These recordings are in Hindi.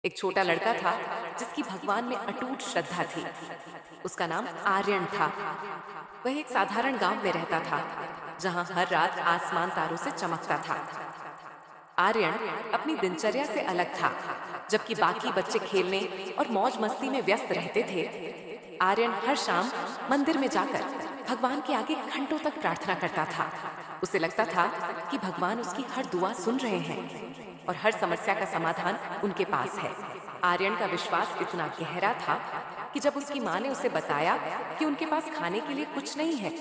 एक छोटा लड़का था जिसकी भगवान में अटूट श्रद्धा थी। उसका नाम आर्यन था। वह एक साधारण गांव में रहता था जहां हर रात आसमान तारों से चमकता था। आर्यन अपनी दिनचर्या से अलग था। जबकि बाकी बच्चे खेलने और मौज मस्ती में व्यस्त रहते थे, आर्यन हर शाम मंदिर में जाकर भगवान के आगे घंटों तक प्रार्थना करता था। उसे लगता था कि भगवान उसकी हर दुआ सुन रहे हैं और हर समस्या का समाधान उनके पास है। आर्यन का विश्वास इतना गहरा था कि जब उसकी माँ ने उसे बताया कि उनके पास खाने के लिए कुछ नहीं है,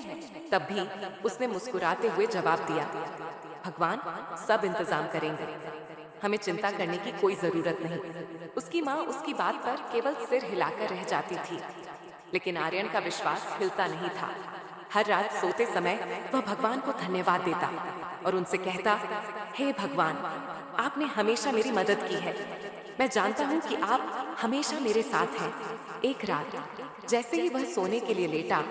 तब भी उसने मुस्कुराते हुए जवाब दिया, भगवान सब इंतजाम करेंगे, हमें चिंता करने की कोई जरूरत नहीं। उसकी माँ उसकी बात पर केवल सिर हिलाकर रह जाती थी, लेकिन आर्यन का विश्वास हिलता नहीं था। हर रात सोते समय वह भगवान को धन्यवाद देता और उनसे कहता, हे भगवान, आपने हमेशा मेरी मदद की है। मैं जानता हूँ कि आप हमेशा मेरे साथ हैं। एक रात जैसे ही वह सोने के लिए लेटा,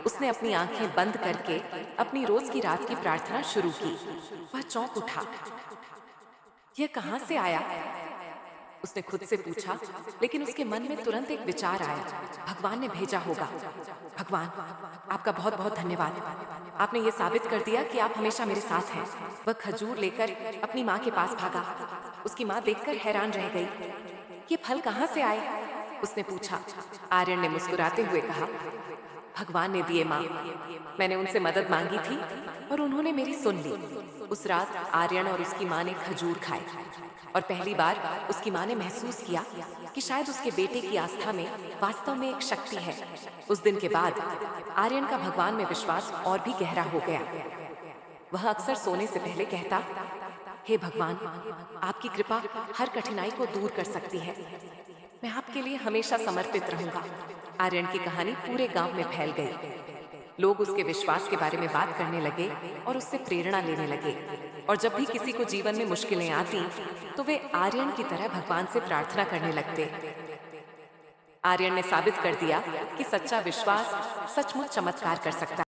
उसने अपनी आंखें बंद करके अपनी रोज की रात की प्रार्थना शुरू की। वह चौंक उठा। यह कहाँ से आया? उसने खुद से पूछा, लेकिन उसके मन में तुरंत एक विचार आया, भगवान ने भेजा होगा। भगवान, आपका बहुत बहुत धन्यवाद। आपने ये साबित कर दिया कि आप हमेशा मेरे साथ हैं। वह खजूर लेकर अपनी माँ के पास भागा। उसकी माँ देखकर हैरान रह गई। ये फल कहाँ से आए? उसने पूछा। आर्यन ने मुस्कुराते हुए कहा, भगवान ने दिए माँ। मैंने उनसे मदद मांगी थी और उन्होंने मेरी सुन ली। उस रात आर्यन और उसकी माँ ने खजूर खाए और पहली बार उसकी माँ ने महसूस किया कि शायद उसके बेटे की आस्था में वास्तव में एक शक्ति है। उस दिन के बाद आर्यन का भगवान में विश्वास और भी गहरा हो गया। वह अक्सर सोने से पहले कहता, हे भगवान, आपकी कृपा हर कठिनाई को दूर कर सकती है। मैं आपके लिए हमेशा समर्पित रहूंगा। आर्यन की कहानी पूरे गांव में फैल गई। लोग उसके विश्वास के बारे में बात करने लगे और उससे प्रेरणा लेने लगे। और जब भी किसी को जीवन में मुश्किलें आती, तो वे आर्यन की तरह भगवान से प्रार्थना करने लगते। आर्यन ने साबित कर दिया कि सच्चा विश्वास सचमुच चमत्कार कर सकता है।